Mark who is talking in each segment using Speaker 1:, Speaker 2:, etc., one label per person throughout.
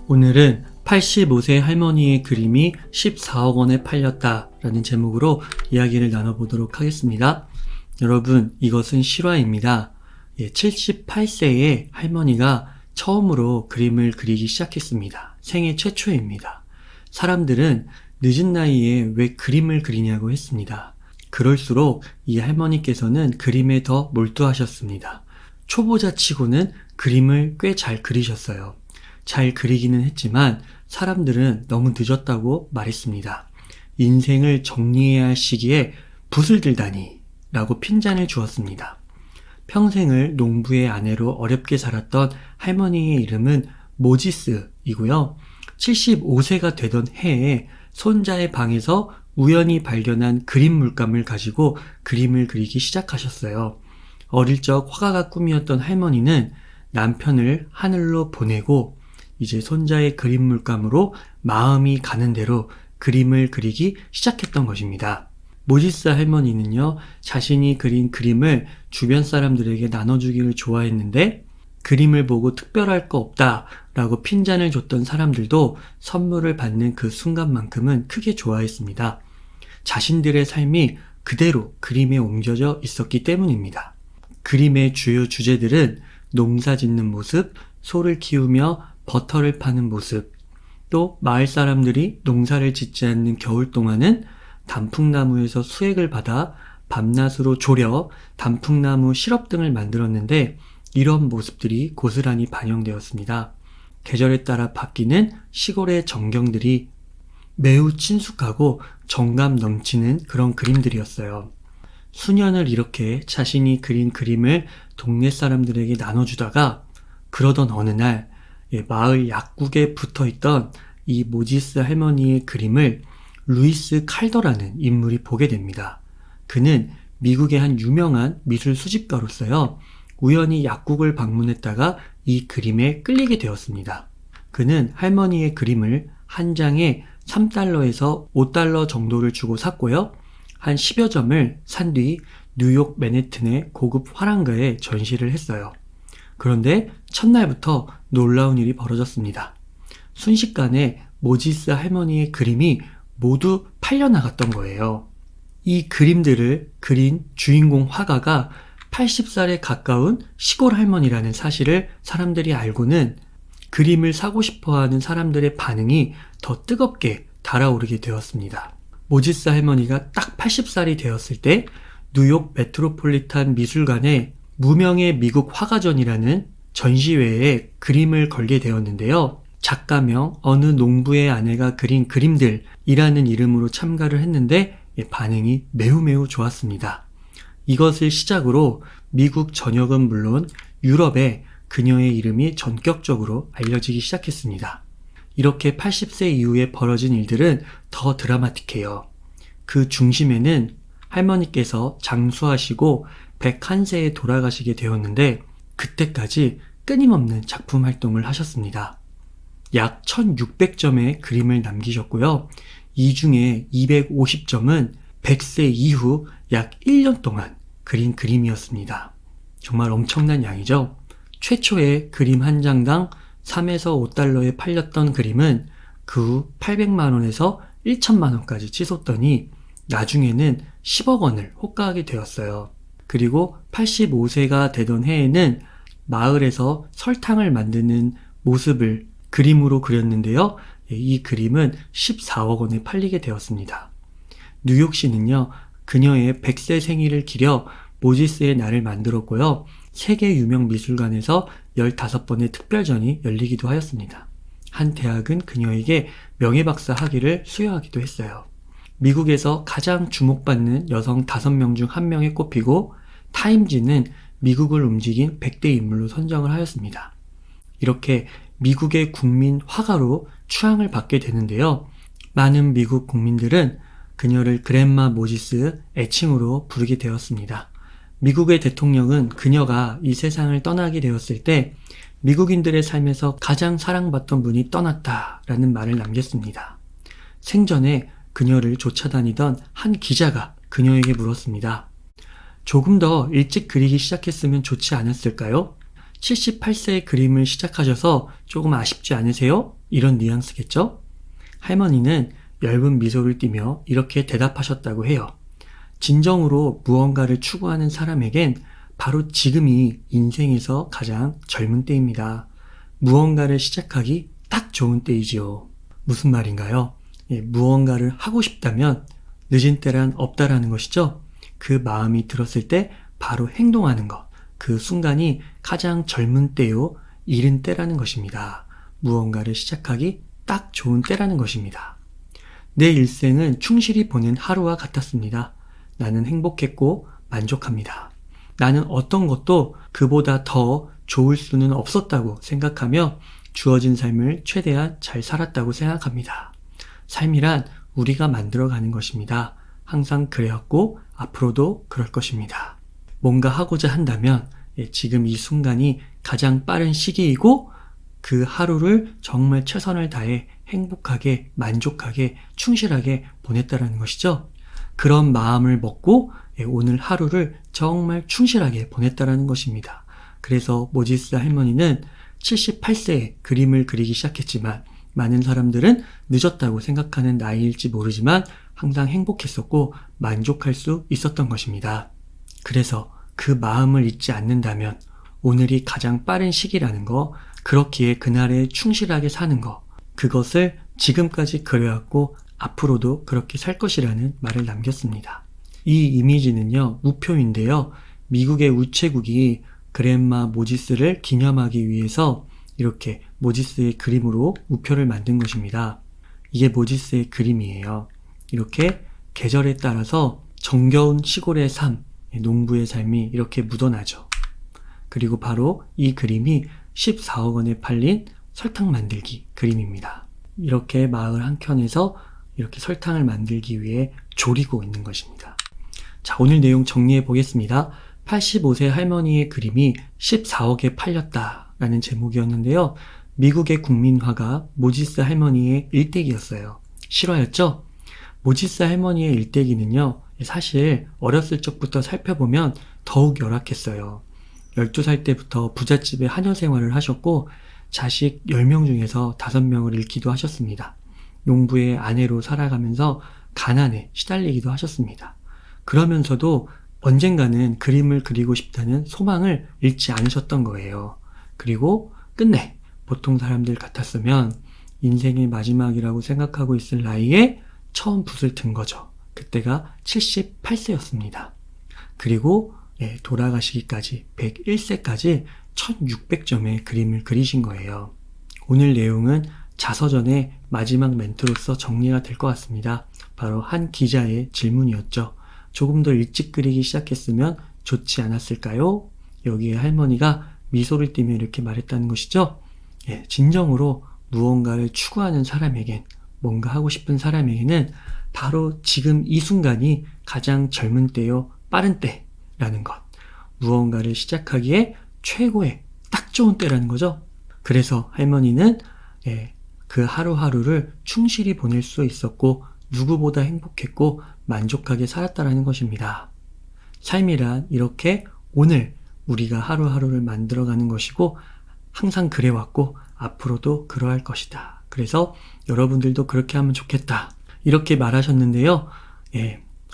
Speaker 1: 오늘은 85세 할머니의 그림이 14억 원에 팔렸다 라는 제목으로 이야기를 나눠보도록 하겠습니다. 여러분, 이것은 실화입니다. 78세의 할머니가 처음으로 그림을 그리기 시작했습니다. 생애 최초입니다. 사람들은 늦은 나이에 왜 그림을 그리냐고 했습니다. 그럴수록 이 할머니께서는 그림에 더 몰두하셨습니다. 초보자 치고는 그림을 꽤 잘 그리셨어요. 잘 그리기는 했지만 사람들은 너무 늦었다고 말했습니다. 인생을 정리해야 할 시기에 붓을 들다니 라고 핀잔을 주었습니다. 평생을 농부의 아내로 어렵게 살았던 할머니의 이름은 모지스이고요. 75세가 되던 해에 손자의 방에서 우연히 발견한 그림 물감을 가지고 그림을 그리기 시작하셨어요. 어릴 적 화가가 꿈이었던 할머니는 남편을 하늘로 보내고 이제 손자의 그림 물감으로 마음이 가는 대로 그림을 그리기 시작했던 것입니다. 모지스 할머니는요, 자신이 그린 그림을 주변 사람들에게 나눠주기를 좋아했는데 그림을 보고 특별할 거 없다 라고 핀잔을 줬던 사람들도 선물을 받는 그 순간만큼은 크게 좋아했습니다. 자신들의 삶이 그대로 그림에 옮겨져 있었기 때문입니다. 그림의 주요 주제들은 농사 짓는 모습, 소를 키우며 버터를 파는 모습, 또 마을 사람들이 농사를 짓지 않는 겨울 동안은 단풍나무에서 수액을 받아 밤낮으로 졸여 단풍나무 시럽 등을 만들었는데 이런 모습들이 고스란히 반영되었습니다. 계절에 따라 바뀌는 시골의 전경들이 매우 친숙하고 정감 넘치는 그런 그림들이었어요. 수년을 이렇게 자신이 그린 그림을 동네 사람들에게 나눠주다가 그러던 어느 날 마을 약국에 붙어있던 이 모지스 할머니의 그림을 루이스 칼더라는 인물이 보게 됩니다. 그는 미국의 한 유명한 미술 수집가로서요. 우연히 약국을 방문했다가 이 그림에 끌리게 되었습니다. 그는 할머니의 그림을 한 장에 3달러에서 5달러 정도를 주고 샀고요. 한 10여 점을 산 뒤 뉴욕 맨해튼의 고급 화랑가에 전시를 했어요. 그런데 첫날부터 놀라운 일이 벌어졌습니다. 순식간에 모지스 할머니의 그림이 모두 팔려나갔던 거예요. 이 그림들을 그린 주인공 화가가 80살에 가까운 시골 할머니라는 사실을 사람들이 알고는 그림을 사고 싶어하는 사람들의 반응이 더 뜨겁게 달아오르게 되었습니다. 모지스 할머니가 딱 80살이 되었을 때 뉴욕 메트로폴리탄 미술관에 무명의 미국 화가전이라는 전시회에 그림을 걸게 되었는데요. 작가명 어느 농부의 아내가 그린 그림들이라는 이름으로 참가를 했는데 반응이 매우 좋았습니다. 이것을 시작으로 미국 전역은 물론 유럽에 그녀의 이름이 전격적으로 알려지기 시작했습니다. 이렇게 80세 이후에 벌어진 일들은 더 드라마틱해요. 그 중심에는 할머니께서 장수하시고 101세에 돌아가시게 되었는데 그때까지 끊임없는 작품 활동을 하셨습니다. 약 1600점의 그림을 남기셨고요. 이 중에 250점은 100세 이후 약 1년 동안 그린 그림이었습니다. 정말 엄청난 양이죠. 최초의 그림 한 장당 3에서 5달러에 팔렸던 그림은 그 후 800만 원에서 1천만 원까지 치솟더니 나중에는 10억 원을 호가하게 되었어요. 그리고 85세가 되던 해에는 마을에서 설탕을 만드는 모습을 그림으로 그렸는데요. 이 그림은 14억 원에 팔리게 되었습니다. 뉴욕시는요, 그녀의 100세 생일을 기려 모지스의 날을 만들었고요. 세계 유명 미술관에서 15번의 특별전이 열리기도 하였습니다. 한 대학은 그녀에게 명예박사 학위를 수여하기도 했어요. 미국에서 가장 주목받는 여성 5명 중 1명에 꼽히고 타임지는 미국을 움직인 100대 인물로 선정을 하였습니다. 이렇게 미국의 국민 화가로 추앙을 받게 되는데요. 많은 미국 국민들은 그녀를 그랜마 모지스 애칭으로 부르게 되었습니다. 미국의 대통령은 그녀가 이 세상을 떠나게 되었을 때 미국인들의 삶에서 가장 사랑받던 분이 떠났다라는 말을 남겼습니다. 생전에 그녀를 쫓아다니던 한 기자가 그녀에게 물었습니다. 조금 더 일찍 그리기 시작했으면 좋지 않았을까요? 78세의 그림을 시작하셔서 조금 아쉽지 않으세요? 이런 뉘앙스겠죠? 할머니는 엷은 미소를 띠며 이렇게 대답하셨다고 해요. 진정으로 무언가를 추구하는 사람에겐 바로 지금이 인생에서 가장 젊은 때입니다. 무언가를 시작하기 딱 좋은 때이지요. 무슨 말인가요? 무언가를 하고 싶다면 늦은 때란 없다라는 것이죠. 그 마음이 들었을 때 바로 행동하는 것, 그 순간이 가장 젊은 때요, 이른 때라는 것입니다. 무언가를 시작하기 딱 좋은 때라는 것입니다. 내 일생은 충실히 보낸 하루와 같았습니다. 나는 행복했고 만족합니다. 나는 어떤 것도 그보다 더 좋을 수는 없었다고 생각하며 주어진 삶을 최대한 잘 살았다고 생각합니다. 삶이란 우리가 만들어가는 것입니다. 항상 그래왔고 앞으로도 그럴 것입니다. 뭔가 하고자 한다면 지금 이 순간이 가장 빠른 시기이고 그 하루를 정말 최선을 다해 행복하게, 만족하게, 충실하게 보냈다라는 것이죠. 그런 마음을 먹고 오늘 하루를 정말 충실하게 보냈다라는 것입니다. 그래서 모지스 할머니는 78세에 그림을 그리기 시작했지만 많은 사람들은 늦었다고 생각하는 나이일지 모르지만 항상 행복했었고 만족할 수 있었던 것입니다. 그래서 그 마음을 잊지 않는다면 오늘이 가장 빠른 시기라는 거, 그렇기에 그날에 충실하게 사는 거, 그것을 지금까지 그려왔고 앞으로도 그렇게 살 것이라는 말을 남겼습니다. 이 이미지는요, 우표인데요. 미국의 우체국이 그랜마 모지스를 기념하기 위해서 이렇게 모지스의 그림으로 우표를 만든 것입니다. 이게 모지스의 그림이에요. 이렇게 계절에 따라서 정겨운 시골의 삶, 농부의 삶이 이렇게 묻어나죠. 그리고 바로 이 그림이 14억 원에 팔린 설탕 만들기 그림입니다. 이렇게 마을 한켠에서 이렇게 설탕을 만들기 위해 조리고 있는 것입니다. 자, 오늘 내용 정리해 보겠습니다. 85세 할머니의 그림이 14억에 팔렸다라는 제목이었는데요. 미국의 국민화가 모지스 할머니의 일대기였어요. 실화였죠? 모지스 할머니의 일대기는요, 사실 어렸을 적부터 살펴보면 더욱 열악했어요. 12살 때부터 부잣집에 하녀 생활을 하셨고 자식 10명 중에서 5명을 잃기도 하셨습니다. 농부의 아내로 살아가면서 가난에 시달리기도 하셨습니다. 그러면서도 언젠가는 그림을 그리고 싶다는 소망을 잃지 않으셨던 거예요. 그리고 끝내 보통 사람들 같았으면 인생의 마지막이라고 생각하고 있을 나이에 처음 붓을 든 거죠. 그때가 78세였습니다. 그리고 돌아가시기까지 101세까지 1600점의 그림을 그리신 거예요. 오늘 내용은 자서전의 마지막 멘트로서 정리가 될 것 같습니다. 바로 한 기자의 질문이었죠. 조금 더 일찍 그리기 시작했으면 좋지 않았을까요? 여기에 할머니가 미소를 띠며 이렇게 말했다는 것이죠. 진정으로 무언가를 추구하는 사람에겐, 뭔가 하고 싶은 사람에게는 바로 지금 이 순간이 가장 젊은 때요, 빠른 때라는 것. 무언가를 시작하기에 최고의 딱 좋은 때라는 거죠. 그래서 할머니는 그 하루하루를 충실히 보낼 수 있었고 누구보다 행복했고 만족하게 살았다라는 것입니다. 삶이란 이렇게 오늘 우리가 하루하루를 만들어가는 것이고 항상 그래왔고 앞으로도 그러할 것이다. 그래서 여러분들도 그렇게 하면 좋겠다. 이렇게 말하셨는데요.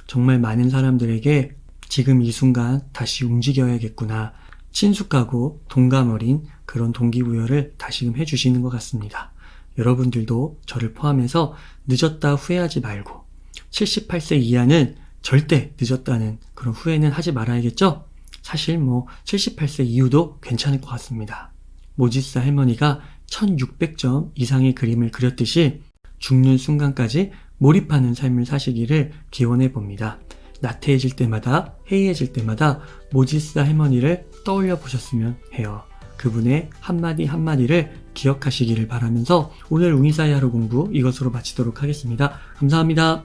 Speaker 1: 정말 많은 사람들에게 지금 이 순간 다시 움직여야겠구나. 친숙하고 동감 어린 그런 동기부여를 다시금 해주시는 것 같습니다. 여러분들도 저를 포함해서 늦었다 후회하지 말고 78세 이하는 절대 늦었다는 그런 후회는 하지 말아야겠죠? 사실 78세 이후도 괜찮을 것 같습니다. 모지스 할머니가 1600점 이상의 그림을 그렸듯이 죽는 순간까지 몰입하는 삶을 사시기를 기원해 봅니다. 나태해질 때마다, 해이해질 때마다 모지스 할머니를 떠올려 보셨으면 해요. 그분의 한마디 한마디를 기억하시기를 바라면서 오늘 웅이사이 하루 공부 이것으로 마치도록 하겠습니다. 감사합니다.